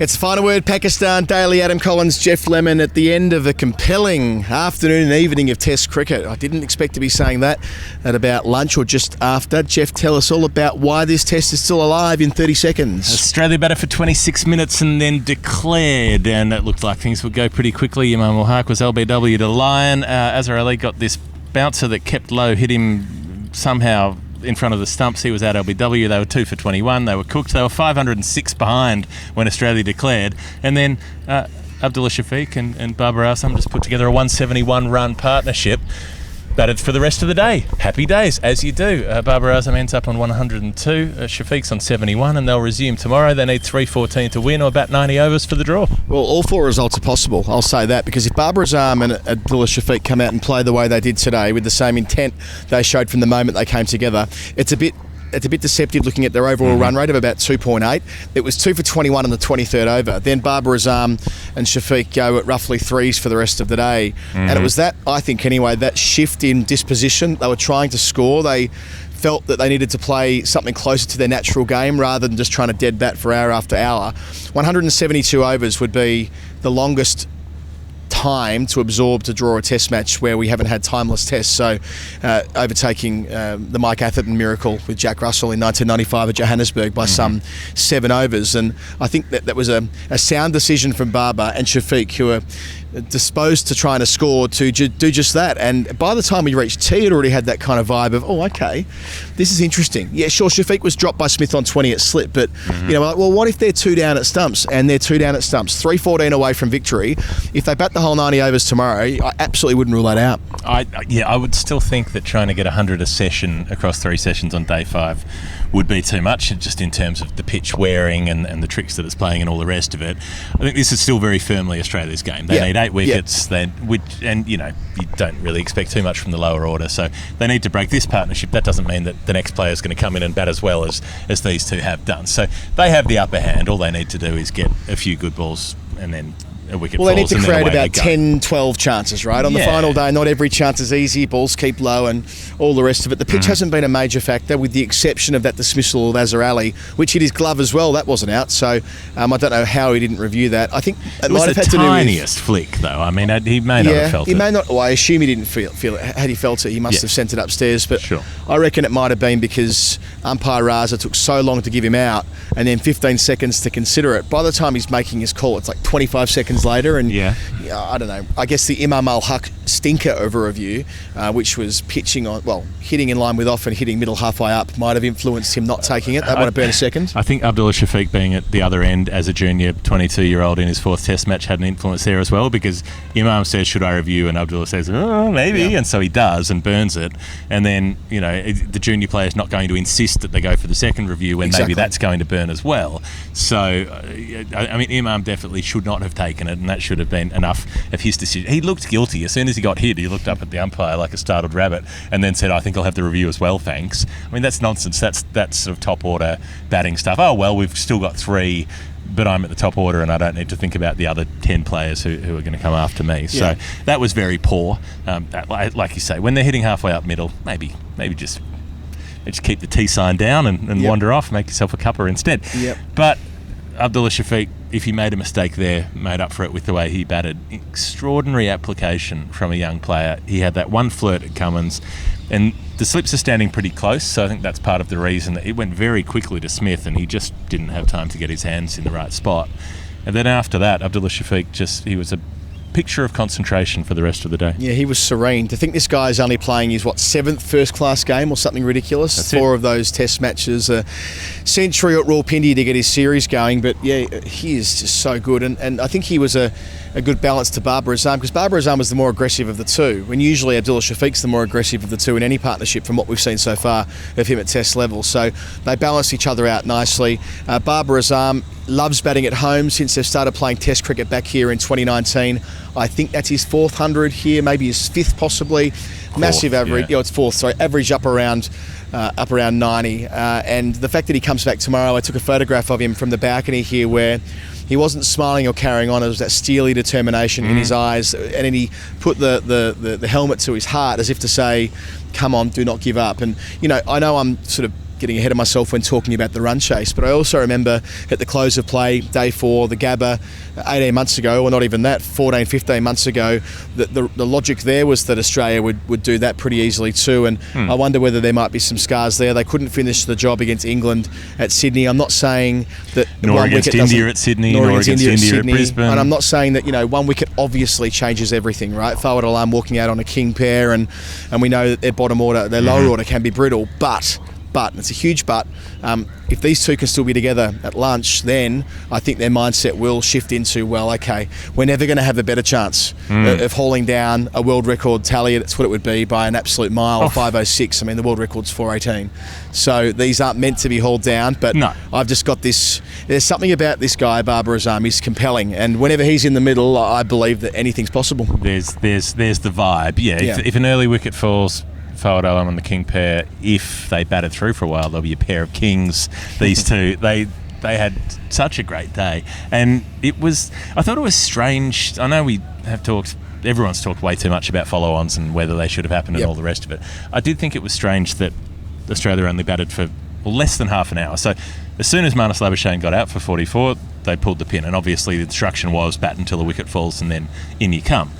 It's the final word, Pakistan Daily. Adam Collins, Geoff Lemon at the end of a compelling afternoon and evening of Test cricket. I didn't expect to be saying that at about lunch or just after. Geoff, tell us all about why this Test is still alive in 30 seconds. Australia batted for 26 minutes and then declared, and it looked like things would go pretty quickly. Imam Ul-Haq was LBW to Lyon. Azhar Ali got this bouncer that kept low, hit him somehow in front of the stumps. He was out LBW. They were 2 for 21. They were cooked. They were 506 behind when Australia declared. And then Abdullah Shafique and Babar Azam just put together a 171 run partnership. Batted for the rest of the day. Happy days, as you do. Babar Azam ends up on 102. Shafique's on 71, and they'll resume tomorrow. They need 314 to win, or about 90 overs for the draw. Well, all four results are possible, I'll say that, because if Babar Azam and Abdullah Shafique come out and play the way they did today, with the same intent they showed from the moment they came together, it's a bit deceptive looking at their overall run rate of about 2.8. It was 2 for 21 on the 23rd over. Then Babar Azam and Shafique go at roughly threes for the rest of the day. And it was that, I think anyway, that shift in disposition. They were trying to score. They felt that they needed to play something closer to their natural game rather than just trying to dead bat for hour after hour. 172 overs would be the longest time to absorb to draw a test match where we haven't had timeless tests. So overtaking the Mike Atherton miracle with Jack Russell in 1995 at Johannesburg by some 7 overs. And I think that was a sound decision from Babar and Shafique, who are disposed to trying to score to do just that. And by the time we reached tee, it already had that kind of vibe of, oh, okay, this is interesting. Yeah, sure, Shafique was dropped by Smith on 20 at slip, but you know, like, well, what if they're 2 down at stumps? And they're 2 down at stumps, 314 away from victory. If they bat the whole 90 overs tomorrow, I absolutely wouldn't rule that out. I would still think that trying to get 100 a session across 3 sessions on day 5 would be too much, just in terms of the pitch wearing and the tricks that it's playing and all the rest of it. I think this is still very firmly Australia's game. They need 8 wickets, and you know, you don't really expect too much from the lower order, so they need to break this partnership. That doesn't mean that the next player is going to come in and bat as well as these two have done. So they have the upper hand. All they need to do is get a few good balls and then a wicket falls. Well, they need to create about 10, 12 chances, right? On the final day, not every chance is easy. Balls keep low and all the rest of it. The pitch hasn't been a major factor, with the exception of that dismissal of Azhar Ali, which hit his glove as well. That wasn't out, so I don't know how he didn't review that. I think it might have had to do with... tiniest flick, though. I mean, he may not have felt it. He may not... Well, I assume he didn't feel it. Had he felt it, he must have sent it upstairs. But sure. I reckon it might have been because umpire Raza took so long to give him out and then 15 seconds to consider it. By the time he's making his call, it's like 25 seconds later, and I don't know. I guess the Imam Ul-Haq stinker of a review, which was pitching on, hitting in line with off and hitting middle halfway up, might have influenced him not taking it. That might have been a second. I think Abdullah Shafique being at the other end as a junior 22-year-old in his 4th Test match had an influence there as well, because Imam says, should I review? And Abdullah says, oh, maybe. And so he does and burns it. And then, you know, the junior player is not going to insist that they go for the second review when maybe that's going to burn as well. So, I mean, Imam definitely should not have taken it, and that should have been enough of his decision. He looked guilty. As soon as he got hit, he looked up at the umpire like a startled rabbit and then said, I think I'll have the review as well, thanks. I mean, that's nonsense. That's sort of top order batting stuff. Oh, well, we've still got 3, but I'm at the top order and I don't need to think about the other 10 players who are going to come after me. So that was very poor. Like you say, when they're hitting halfway up middle, maybe just keep the T sign down and wander off, make yourself a cuppa instead. But Abdullah Shafique, if he made a mistake there, made up for it with the way he batted. Extraordinary application from a young player. He had that one flirt at Cummins, and the slips are standing pretty close, so I think that's part of the reason that it went very quickly to Smith, and he just didn't have time to get his hands in the right spot. And then after that, Abdullah Shafique he was a picture of concentration for the rest of the day. Yeah, he was serene. To think this guy's only playing his 7th first-class game or something ridiculous. That's 4 of those Test matches, a century at Rawalpindi to get his series going. But yeah, he is just so good, and I think he was a good balance to Babar Azam, because Babar Azam was the more aggressive of the two, when usually Abdullah Shafique's the more aggressive of the two in any partnership from what we've seen so far of him at Test level. So they balanced each other out nicely. Babar Azam loves batting at home since they've started playing Test cricket back here in 2019. I think that's his 4th 100 here, maybe his 5th possibly. Massive average. It's 4th, sorry. Average up around 90. And the fact that he comes back tomorrow, I took a photograph of him from the balcony here where he wasn't smiling or carrying on. It was that steely determination in his eyes, and then he put the helmet to his heart as if to say, come on, do not give up. And, you know, I know I'm sort of getting ahead of myself when talking about the run chase, but I also remember at the close of play, day 4, the Gabba, 18 months ago, or not even that, 14, 15 months ago, the logic there was that Australia would do that pretty easily too, and I wonder whether there might be some scars there. They couldn't finish the job against England at Sydney. I'm not saying that nor against India at Sydney, nor against India at Brisbane. And I'm not saying that, one wicket obviously changes everything, right? Forward alarm walking out on a king pair, and we know that their bottom order, their lower order can be brittle, but, and it's a huge but, if these two can still be together at lunch, then I think their mindset will shift into, well, okay, we're never going to have a better chance of hauling down a world record tally. That's what it would be by an absolute mile, 5:06. I mean, the world record's 4:18. So these aren't meant to be hauled down, but no. I've just got this, there's something about this guy, Babar Azam, he's compelling, and whenever he's in the middle, I believe that anything's possible. There's the vibe. If an early wicket falls, Forward Alam and the king pair, if they batted through for a while, there'll be a pair of kings. These two, they had such a great day, and I thought it was strange. I know everyone's talked way too much about follow-ons and whether they should have happened and all the rest of it. I did think it was strange that Australia only batted for less than half an hour. So as soon as Marnus Labuschagne got out for 44, they pulled the pin, and obviously the instruction was bat until a wicket falls and then in you come.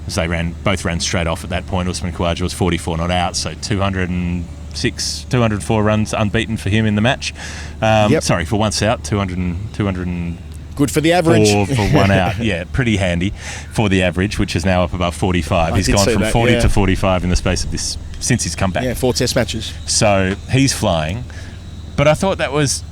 As they both ran straight off at that point. Usman Khawaja was 44 not out, so 204 runs unbeaten for him in the match. Sorry, for once out, 200 good for the average. 4 for one out. Yeah, pretty handy for the average, which is now up above 45. He's gone from 40 to 45 in the space of this since he's come back. Yeah, 4 test matches. So he's flying. But I thought that was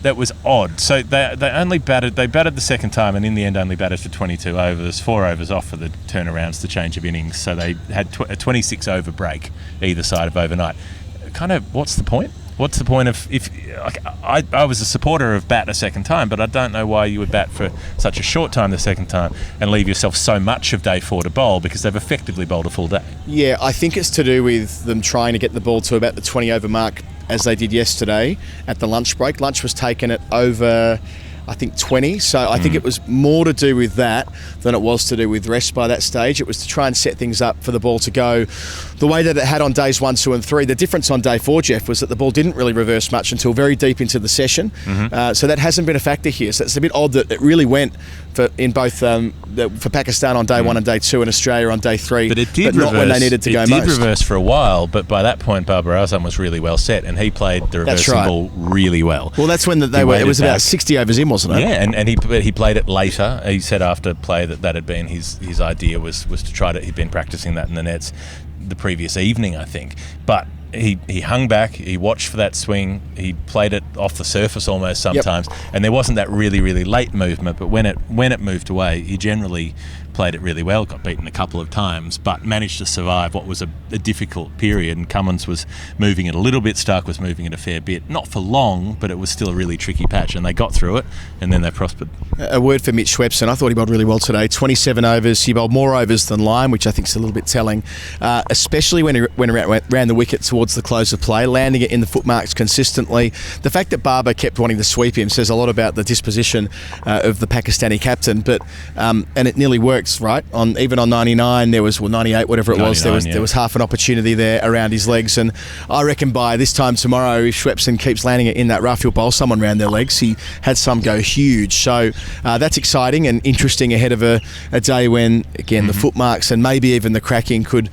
odd. So they batted the second time, and in the end only batted for 22 overs, 4 overs off for the turnarounds, the change of innings. So they had a 26 over break either side of overnight. Kind of, what's the point? What's the point of I was a supporter of bat a second time, but I don't know why you would bat for such a short time the second time and leave yourself so much of day 4 to bowl, because they've effectively bowled a full day. Yeah, I think it's to do with them trying to get the ball to about the 20 over mark, as they did yesterday at the lunch break. Lunch was taken at over, I think, 20. So I think it was more to do with that than it was to do with rest by that stage. It was to try and set things up for the ball to go the way that it had on days 1, 2 and 3. The difference on day 4, Geoff, was that the ball didn't really reverse much until very deep into the session. So that hasn't been a factor here. So it's a bit odd that it really went for Pakistan on day 1 and day 2 and Australia on day 3, but it did not when they needed to go most. It did reverse for a while, but by that point Babar Azam was really well set, and he played the reversing ball really well. Well, that's when it was about 60 overs in, wasn't it? Yeah, and he played it later. He said after play that had been his idea was to try to. He'd been practicing that in the nets the previous evening, I think, but he hung back, he watched for that swing, he played it off the surface almost sometimes, and there wasn't that really, really late movement, but when it moved away, he generally played it really well, got beaten a couple of times, but managed to survive what was a difficult period. And Cummins was moving it a little bit, Stark was moving it a fair bit, not for long, but it was still a really tricky patch, and they got through it, and then they prospered. A word for Mitch Swepson. I thought he bowled really well today. 27 overs. He bowled more overs than Lyon, which I think is a little bit telling, especially when he ran the wicket towards the close of play, landing it in the footmarks consistently. The fact that Babar kept wanting to sweep him says a lot about the disposition of the Pakistani captain, but and it nearly worked. Right, even on 99, there was 98, whatever it was. There was half an opportunity there around his legs, and I reckon by this time tomorrow, if Swepson keeps landing it in that rough, he'll bowl someone around their legs. He had some go huge, so that's exciting and interesting ahead of a day when, again, the footmarks and maybe even the cracking could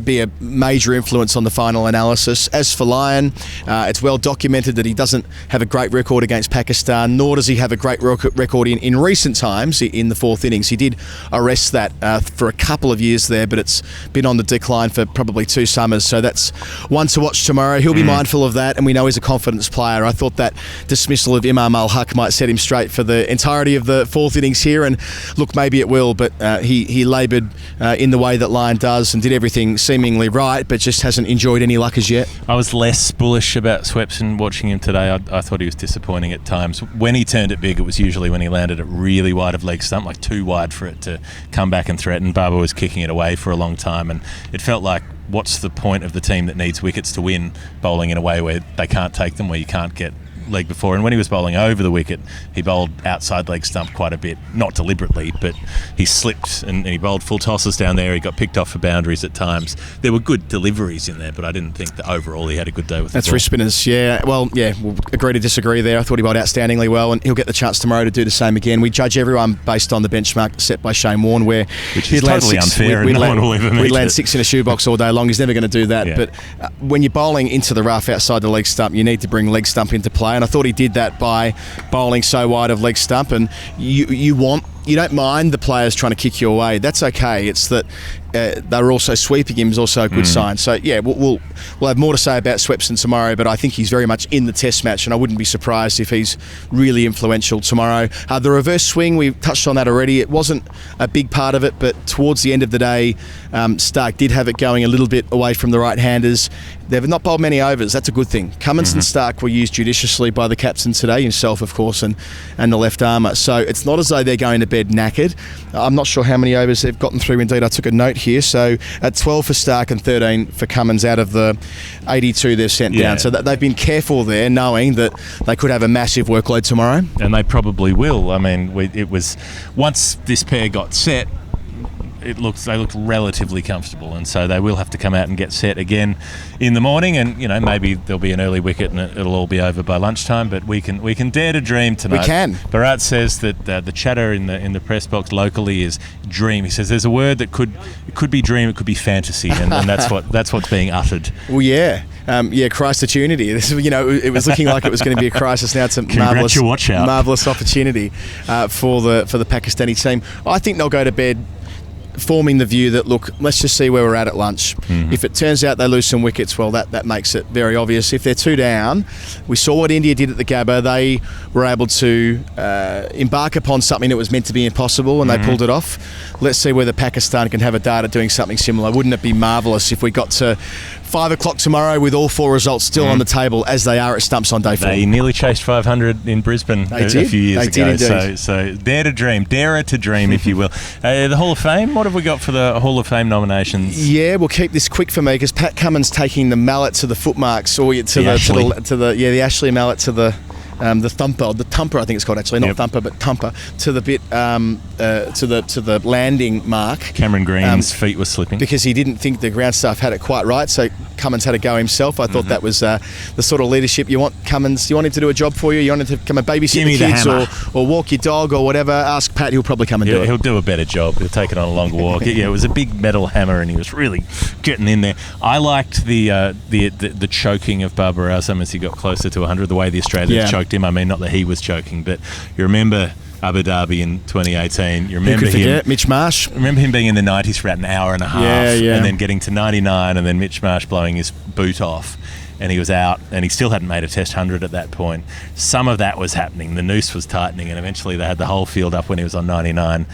be a major influence on the final analysis. As for Lyon, it's well documented that he doesn't have a great record against Pakistan, nor does he have a great record in recent times in the 4th innings. He did arrest that for a couple of years there, but it's been on the decline for probably 2 summers, so that's one to watch tomorrow. He'll be mindful of that, and we know he's a confidence player. I thought that dismissal of Imam Al-Haq might set him straight for the entirety of the 4th innings here, and look, maybe it will, but he laboured in the way that Lyon does and did everything seemingly right, but just hasn't enjoyed any luck as yet. I was less bullish about Swepson watching him today. I thought he was disappointing at times. When he turned it big, it was usually when he landed it really wide of leg stump, like too wide for it to come back and threaten. Babar was kicking it away for a long time, and it felt like, what's the point of the team that needs wickets to win bowling in a way where they can't take them, where you can't get leg before, and when he was bowling over the wicket, he bowled outside leg stump quite a bit, not deliberately, but he slipped and he bowled full tosses down there. He got picked off for boundaries at times. There were good deliveries in there, but I didn't think that overall he had a good day with the That's ball. wrist spinners, yeah. Well, yeah, we'll agree to disagree there. I thought he bowled outstandingly well, and he'll get the chance tomorrow to do the same again. We judge everyone based on the benchmark set by Shane Warne, where which is totally unfair, and no one will ever meet we'd land it. 6 in a shoebox all day long. He's never going to do that. Yeah. But when you're bowling into the rough outside the leg stump, you need to bring leg stump into play, and I thought he did that by bowling so wide of leg stump. And you don't mind the players trying to kick you away. That's okay. It's that they're also sweeping him is also a good sign. So yeah, we'll have more to say about Swepson tomorrow, but I think he's very much in the Test match, and I wouldn't be surprised if he's really influential tomorrow. The reverse swing, we touched on that already. It wasn't a big part of it, but towards the end of the day, Stark did have it going a little bit away from the right-handers. They've not bowled many overs. That's a good thing. Cummins and Stark were used judiciously by the captain today, himself, of course, and the left armour. So it's not as though they're going to bed knackered. I'm not sure how many overs they've gotten through. Indeed, I took a note here. So at 12 for Stark and 13 for Cummins out of the 82 they've sent down. So that they've been careful there, knowing that they could have a massive workload tomorrow. And they probably will. I mean, it was once this pair got set, they looked relatively comfortable, and so they will have to come out and get set again in the morning, and maybe there'll be an early wicket and it'll all be over by lunchtime, but we can dare to dream tonight. We can. Bharat says that the chatter in the press box locally is dream. He says there's a word that could be dream, it could be fantasy, and that's what's being uttered. Well, yeah. Christ-opportunity. This, it was looking like it was going to be a crisis. Now it's a marvellous opportunity for the Pakistani team. I think they'll go to bed forming the view that, look, let's just see where we're at lunch. If it turns out they lose some wickets, well, that makes it very obvious. If they're 2 down, we saw what India did at the Gabba. They were able to embark upon something that was meant to be impossible, and they pulled it off. Let's see whether Pakistan can have a dart at doing something similar. Wouldn't it be marvellous if we got to 5 o'clock tomorrow with all 4 results still on the table as they are at Stumps on day 4? They nearly chased 500 in Brisbane a few years ago. So dare to dream, if you will. The Hall of Fame, what have we got for the Hall of Fame nominations? Yeah, we'll keep this quick for me because Pat Cummins taking the mallet to the footmarks, or the Ashley mallet to the thumper, I think it's called actually, not thumper but thumper, to the bit to the landing mark. Cameron Green's feet were slipping because he didn't think the ground staff had it quite right, so Cummins had to go himself. I thought that was the sort of leadership you want. Cummins, you want him to do a job for you, you want him to come and babysit the kids or walk your dog or whatever. Ask Pat, he'll probably come and do it. He'll do a better job. He'll take it on a longer walk. It was a big metal hammer, and he was really getting in there. I liked the choking of Babar Azam as he got closer to 100. The way the Australians choked him. I mean, not that he was choking, but you remember Abu Dhabi in 2018. You remember Mitch Marsh. Remember him being in the 90s for about an hour and a half, and then getting to 99, and then Mitch Marsh blowing his boot off, and he was out, and he still hadn't made a Test 100 at that point. Some of that was happening. The noose was tightening, and eventually they had the whole field up when he was on 99.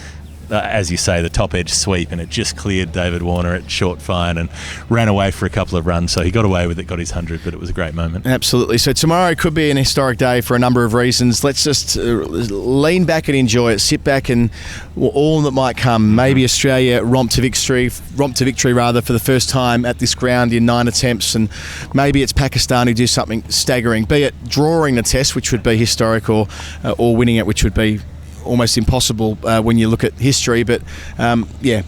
As you say, the top edge sweep, and it just cleared David Warner at short fine and ran away for a couple of runs. So he got away with it, got his 100, but it was a great moment. Absolutely. So tomorrow could be an historic day for a number of reasons. Let's just lean back and enjoy it. Sit back and all that might come. Maybe Australia romp to victory for the first time at this ground in 9 attempts, and maybe it's Pakistan who do something staggering, be it drawing the Test, which would be historic, or winning it, which would be almost impossible when you look at history, but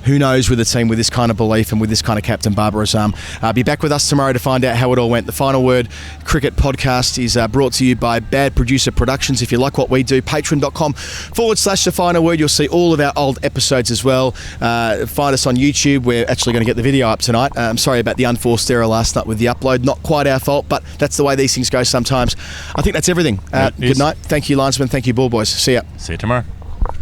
who knows with a team with this kind of belief and with this kind of captain, Babar Azam. Be back with us tomorrow to find out how it all went. The Final Word Cricket Podcast is brought to you by Bad Producer Productions. If you like what we do, patreon.com/The Final Word. You'll see all of our old episodes as well. Find us on YouTube. We're actually going to get the video up tonight. I'm sorry about the unforced error last night with the upload. Not quite our fault, but that's the way these things go sometimes. I think that's everything. Good night. Thank you, linesman. Thank you, ball boys. See ya. See you tomorrow.